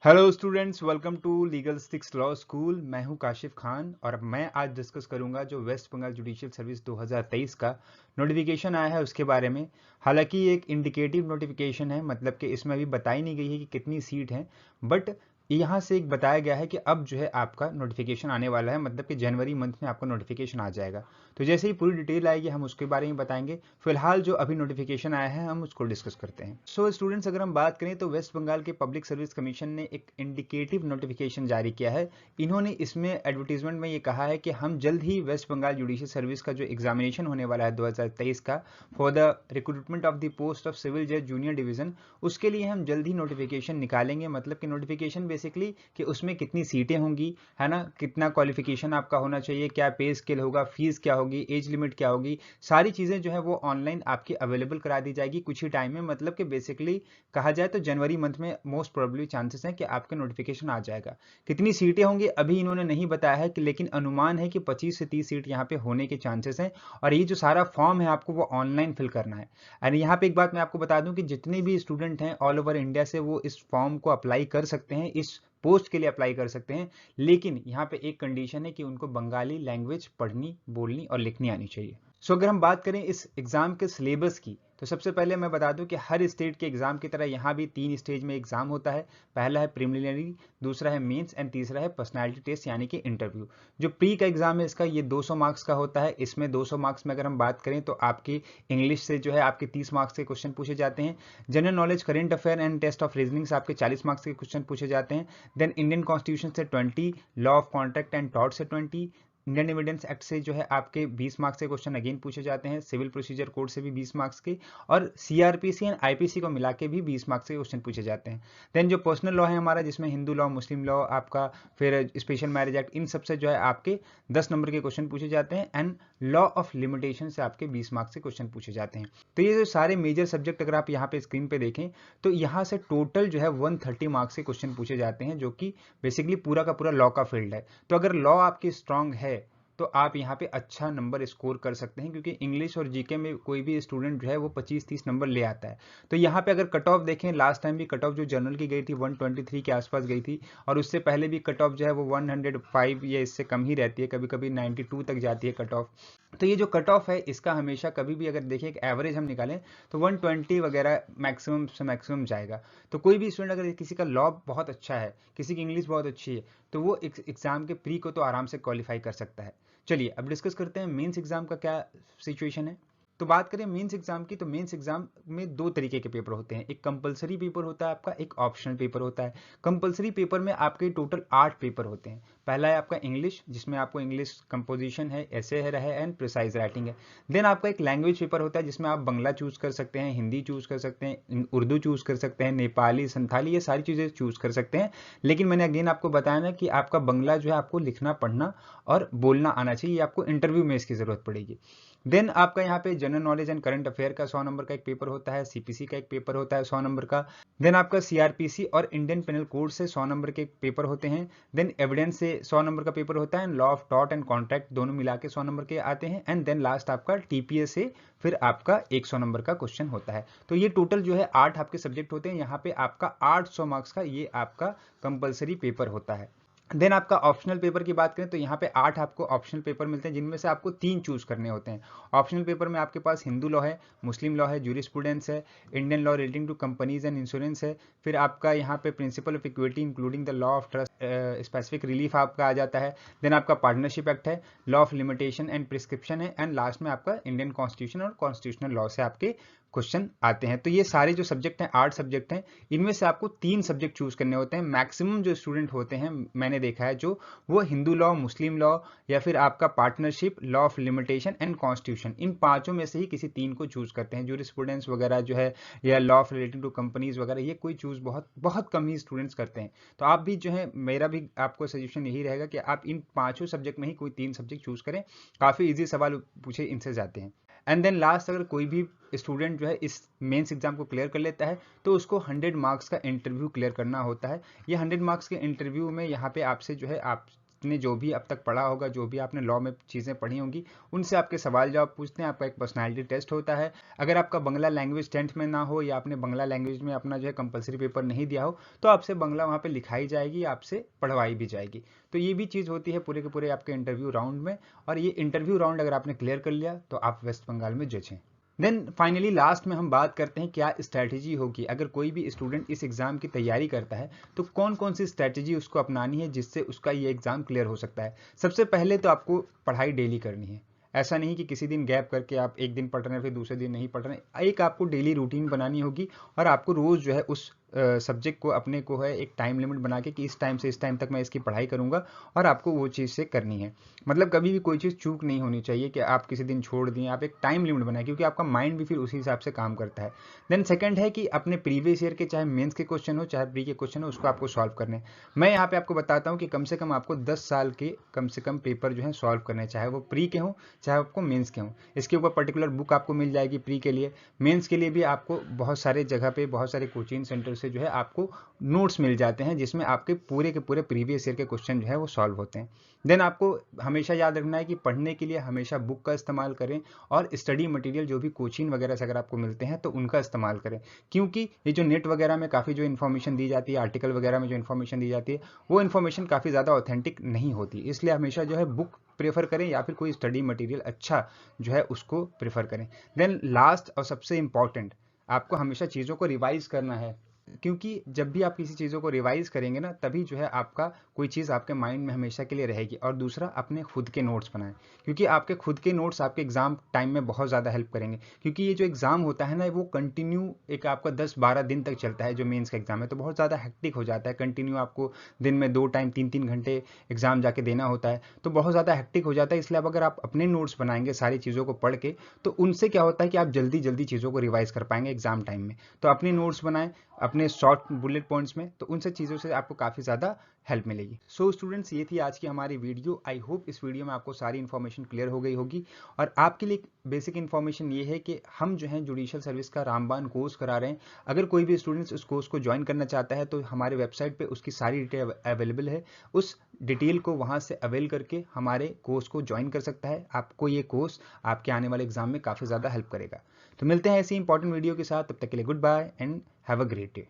Hello students, welcome to legal sticks law school. मैं हूं काशिफ खान और मैं आज डिस्कस करूंगा जो वेस्ट बंगाल जुडिशियल सर्विस 2023 का नोटिफिकेशन आया है उसके बारे में। हालांकि ये एक इंडिकेटिव नोटिफिकेशन है, मतलब कि इसमें अभी बताई नहीं गई है कि कितनी सीट हैं, बट यहाँ से एक बताया गया है कि अब जो है आपका नोटिफिकेशन आने वाला है, मतलब कि जनवरी मंथ में आपका नोटिफिकेशन आ जाएगा। तो जैसे ही पूरी डिटेल आएगी हम उसके बारे में बताएंगे। फिलहाल जो अभी नोटिफिकेशन आया है हम उसको डिस्कस करते हैं। सो स्टूडेंट्स, अगर हम बात करें तो वेस्ट बंगाल के पब्लिक सर्विस कमीशन ने एक इंडिकेटिव नोटिफिकेशन जारी किया है। इन्होंने इसमें एडवर्टीजमेंट में ये कहा है कि हम जल्द ही वेस्ट बंगाल जुडिशियल सर्विस का जो एग्जामिनेशन होने वाला है 2023 का for the recruitment of the post of civil जज जूनियर डिवीजन, उसके लिए हम जल्द ही नोटिफिकेशन निकालेंगे। मतलब कि नोटिफिकेशन बेसिकली कि उसमें कितनी सीटें होंगी, है ना, कितना क्वालिफिकेशन आपका होना चाहिए, क्या पे स्केल होगा, फीस क्या होगी, एज लिमिट क्या होगी, सारी चीज़ें जो है वो ऑनलाइन आपकी अवेलेबल करा दी जाएगी कुछ ही टाइम में। मतलब कि बेसिकली कहा जाए तो जनवरी मंथ में मोस्ट प्रोबेबली चांसेस हैं कि आपका नोटिफिकेशन आ जाएगा। कितनी सीटें होंगी अभी इन्होंने नहीं बताया है कि, लेकिन अनुमान है कि 25 से 30 सीट यहाँ पे होने के चांसेस हैं। और ये जो सारा फॉर्म है आपको वो ऑनलाइन फिल करना है। एंड यहाँ पे एक बात मैं आपको बता दूं कि जितने भी स्टूडेंट हैं ऑल ओवर इंडिया से वो इस फॉर्म को अप्लाई कर सकते हैं, इस पोस्ट के लिए अप्लाई कर सकते हैं। लेकिन यहाँ पे एक कंडीशन है कि उनको बंगाली लैंग्वेज पढ़नी, बोलनी और लिखनी आनी चाहिए। सो अगर हम बात करें इस एग्जाम के सिलेबस की, तो सबसे पहले मैं बता दूं कि हर स्टेट के एग्जाम की तरह यहाँ भी 3 स्टेज में एग्जाम होता है। पहला है प्रिलिमिनरी, दूसरा है मेंस एंड तीसरा है पर्सनालिटी टेस्ट यानी कि इंटरव्यू। जो प्री का एग्जाम है इसका ये 200 मार्क्स का होता है। इसमें 200 मार्क्स में अगर हम बात करें तो आपकी इंग्लिश से जो है आपके 30 मार्क्स के क्वेश्चन पूछे जाते हैं। General knowledge, current affair and test of reasoning से आपके 40 मार्क्स के क्वेश्चन पूछे जाते हैं। देन इंडियन कॉन्स्टिट्यूशन से 20, law of contract and tort से 20, इंडियन एविडेंस एक्ट से जो है आपके 20 मार्क्स के क्वेश्चन अगेन पूछे जाते हैं। सिविल प्रोसीजर कोड से भी 20 मार्क्स के, और सीआरपीसी एंड आईपीसी को मिला के भी 20 मार्क्स के क्वेश्चन पूछे जाते हैं। देन जो पर्सनल लॉ है हमारा, जिसमें हिंदू लॉ, मुस्लिम लॉ, आपका फिर स्पेशल मैरिज एक्ट, इन सब से जो है आपके 10 नंबर के क्वेश्चन पूछे जाते हैं। एंड लॉ ऑफ लिमिटेशन से आपके 20 मार्क्स के क्वेश्चन पूछे जाते हैं। तो ये जो सारे मेजर सब्जेक्ट अगर आप यहाँ पे स्क्रीन पे देखें तो यहाँ से टोटल जो है 130 मार्क्स के क्वेश्चन पूछे जाते हैं, जो कि बेसिकली पूरा का पूरा लॉ का फील्ड है। तो अगर लॉ आपकी स्ट्रांग है तो आप यहाँ पे अच्छा नंबर स्कोर कर सकते हैं, क्योंकि इंग्लिश और जीके में कोई भी स्टूडेंट जो है वो 25-30 नंबर ले आता है। तो यहाँ पे अगर कट ऑफ देखें, लास्ट टाइम भी कट ऑफ जो जनरल की गई थी 123 के आसपास गई थी, और उससे पहले भी कट ऑफ जो है वो 105 या इससे कम ही रहती है, कभी कभी 92 तक जाती है कट ऑफ। तो ये जो कट ऑफ है इसका हमेशा कभी भी अगर देखें एक एवरेज हम निकालें तो 120 वगैरह मैक्सिमम से मैक्सिमम जाएगा। तो कोई भी स्टूडेंट अगर किसी का लॉ बहुत अच्छा है, किसी की इंग्लिश बहुत अच्छी है, तो वो एग्जाम के प्री को तो आराम से क्वालिफाई कर सकता है। चलिए अब डिस्कस करते हैं मेंस एग्जाम का क्या सिचुएशन है। तो बात करें मेंस एग्जाम की, तो मेंस एग्जाम में दो तरीके के पेपर होते हैं। एक कंपलसरी पेपर होता है आपका, एक ऑप्शनल पेपर होता है। कंपलसरी पेपर में आपके टोटल 8 पेपर होते हैं। पहला है आपका इंग्लिश, जिसमें आपको इंग्लिश कंपोजिशन है, ऐसे है रहे एंड प्रिसाइज राइटिंग है। देन आपका एक लैंग्वेज पेपर होता है जिसमें आप बंगला चूज कर सकते हैं, हिंदी चूज कर सकते हैं, उर्दू चूज कर सकते हैं, नेपाली, संथाली, ये सारी चीजें चूज कर सकते हैं। लेकिन मैंने अगेन आपको बताया ना कि आपका बंगला जो है आपको लिखना, पढ़ना और बोलना आना चाहिए, आपको इंटरव्यू में इसकी जरूरत पड़ेगी। देन आपका यहाँ पे general knowledge and current affair का 100 नंबर का एक पेपर होता है, सीपीसी का एक पेपर होता है 100 नंबर का। देन आपका सीआरपीसी और इंडियन पेनल कोड से 100 नंबर के पेपर होते हैं। देन एविडेंस से 100 नंबर का पेपर होता है, law of tort and contract दोनों मिला के 100 नंबर के आते हैं। एंड देन लास्ट आपका टीपीएस से फिर आपका 100 नंबर का क्वेश्चन होता है। तो ये टोटल जो है 8 आपके सब्जेक्ट होते हैं। यहाँ पे आपका 800 मार्क्स का ये आपका कंपलसरी पेपर होता है। देन आपका ऑप्शनल पेपर की बात करें तो यहाँ पे 8 आपको ऑप्शनल पेपर मिलते हैं, जिनमें से आपको 3 चूज करने होते हैं। ऑप्शनल पेपर में आपके पास हिंदू लॉ है, मुस्लिम लॉ है, जूरिस्प्रूडेंस है, Indian law relating to companies and insurance है, फिर आपका यहाँ पे principal of equity including the law of trust, specific relief आपका आ जाता है। देन आपका पार्टनरशिप एक्ट है, law of limitation and prescription है, एंड लास्ट में आपका इंडियन कॉन्स्टिट्यूशन और कॉन्स्टिट्यूशनल लॉ से आपके क्वेश्चन आते हैं। तो ये सारे जो सब्जेक्ट हैं 8 सब्जेक्ट हैं, इनमें से आपको 3 सब्जेक्ट चूज करने होते हैं। मैक्सिमम जो स्टूडेंट होते हैं मैंने देखा है जो, वो हिंदू लॉ, मुस्लिम लॉ या फिर आपका partnership, law of limitation and constitution, इन पांचों में से ही किसी 3 को चूज करते हैं। जूरिस्प्रूडेंस वगैरह जो है या law of relating to companies वगैरह, ये कोई चूज बहुत बहुत कम ही स्टूडेंट्स करते हैं। तो आप भी जो है, मेरा भी आपको सजेशन यही रहेगा कि आप इन पांचों सब्जेक्ट में ही कोई 3 सब्जेक्ट चूज करें। काफी ईजी सवाल पूछे इनसे जाते हैं। एंड देन लास्ट, अगर कोई भी स्टूडेंट जो है इस मेंस एग्जाम को क्लियर कर लेता है तो उसको 100 मार्क्स का इंटरव्यू क्लियर करना होता है। ये 100 मार्क्स के इंटरव्यू में यहाँ पे आपसे जो है आप आपने जो भी अब तक पढ़ा होगा, जो भी आपने लॉ में चीज़ें पढ़ी होंगी, उनसे आपके सवाल जवाब पूछते हैं। आपका एक पर्सनैलिटी टेस्ट होता है। अगर आपका बंगला लैंग्वेज 10th में ना हो या आपने बंगला लैंग्वेज में अपना जो है कंपलसरी पेपर नहीं दिया हो, तो आपसे बंगला वहाँ पे लिखाई जाएगी, आपसे पढ़वाई भी जाएगी। तो ये भी चीज़ होती है पूरे के पूरे आपके इंटरव्यू राउंड में। और ये इंटरव्यू राउंड अगर आपने क्लियर कर लिया तो आप वेस्ट बंगाल में जज हैं। देन फाइनली लास्ट में हम बात करते हैं क्या स्ट्रैटेजी होगी अगर कोई भी स्टूडेंट इस एग्जाम की तैयारी करता है, तो कौन कौन सी स्ट्रैटेजी उसको अपनानी है जिससे उसका ये एग्जाम क्लियर हो सकता है। सबसे पहले तो आपको पढ़ाई डेली करनी है। ऐसा नहीं कि किसी दिन गैप करके आप एक दिन पढ़ रहे हैं फिर दूसरे दिन नहीं पढ़ रहे हैं। एक आपको डेली रूटीन बनानी होगी और आपको रोज जो है उस सब्जेक्ट को अपने को है एक टाइम लिमिट बना के कि इस टाइम से इस टाइम तक मैं इसकी पढ़ाई करूंगा, और आपको वो चीज़ से करनी है। मतलब कभी भी कोई चीज़ चूक नहीं होनी चाहिए कि आप किसी दिन छोड़ दिए। आप एक टाइम लिमिट बनाए क्योंकि आपका माइंड भी फिर उसी हिसाब से काम करता है। देन सेकंड है कि अपने प्रीवियस ईयर के चाहे मेंस के क्वेश्चन हो चाहे प्री के क्वेश्चन हो, उसको आपको सॉल्व करने हैं। मैं यहाँ पे आपको बताता हूँ कि कम से कम आपको 10 साल के कम से कम पेपर जो है सॉल्व करने हैं, चाहे वो प्री के हों चाहे आपको मेंस के हों। इसके ऊपर पर्टिकुलर बुक आपको मिल जाएगी प्री के लिए। मेंस के लिए भी आपको बहुत सारे जगह पे बहुत सारे कोचिंग सेंटर से जो है आपको नोट्स मिल जाते हैं जिसमें आपके पूरे के पूरे प्रीवियस ईयर के क्वेश्चन जो है वो सॉल्व होते हैं। देन आपको हमेशा याद रखना है कि पढ़ने के लिए हमेशा बुक का इस्तेमाल करें और स्टडी मटेरियल जो भी कोचिंग वगैरह से अगर आपको मिलते हैं तो उनका इस्तेमाल करें। क्योंकि ये जो नेट वगैरह में काफ़ी जो इन्फॉर्मेशन दी जाती है, आर्टिकल वगैरह में जो इन्फॉर्मेशन दी जाती है, वो इन्फॉर्मेशन काफ़ी ज़्यादा ऑथेंटिक नहीं होती। इसलिए हमेशा जो है बुक प्रेफर करें या फिर कोई स्टडी मटेरियल अच्छा जो है उसको प्रेफर करें। देन लास्ट और सबसे इंपॉर्टेंट, आपको हमेशा चीज़ों को रिवाइज करना है। क्योंकि जब भी आप किसी चीज़ों को रिवाइज करेंगे ना, तभी जो है आपका कोई चीज़ आपके माइंड में हमेशा के लिए रहेगी। और दूसरा, अपने खुद के नोट्स बनाएं, क्योंकि आपके खुद के नोट्स आपके एग्जाम टाइम में बहुत ज़्यादा हेल्प करेंगे। क्योंकि ये जो एग्ज़ाम होता है ना, वो कंटिन्यू एक आपका 10-12 दिन तक चलता है। जो मेंस का एग्जाम है तो बहुत ज़्यादा हेक्टिक हो जाता है, कंटिन्यू आपको दिन में 2 टाइम 3-3 घंटे एग्जाम जाके देना होता है, तो बहुत ज़्यादा हेक्टिक हो जाता है। इसलिए अब अगर आप अपने नोट्स बनाएंगे सारी चीज़ों को पढ़ के, तो उनसे क्या होता है कि आप जल्दी जल्दी चीज़ों को रिवाइज कर पाएंगे एग्जाम टाइम में। तो अपने नोट्स बनाएं अपने शॉर्ट बुलेट पॉइंट्स में, तो उन सब चीज़ों से आपको काफ़ी ज़्यादा हेल्प मिलेगी। सो स्टूडेंट्स, ये थी आज की हमारी वीडियो। आई होप इस वीडियो में आपको सारी इन्फॉर्मेशन क्लियर हो गई होगी। और आपके लिए बेसिक इन्फॉर्मेशन ये है कि हम जो है जुडिशियल सर्विस का रामबान कोर्स करा रहे हैं। अगर कोई भी स्टूडेंट्स उस कोर्स को ज्वाइन करना चाहता है तो हमारे वेबसाइट पे उसकी सारी डिटेल अवेलेबल है। उस डिटेल को वहाँ से अवेल करके हमारे कोर्स को ज्वाइन कर सकता है। आपको ये कोर्स आपके आने वाले एग्जाम में काफ़ी ज़्यादा हेल्प करेगा। तो मिलते हैं ऐसी इंपॉर्टेंट वीडियो के साथ, तब तक के लिए goodbye and have a great day.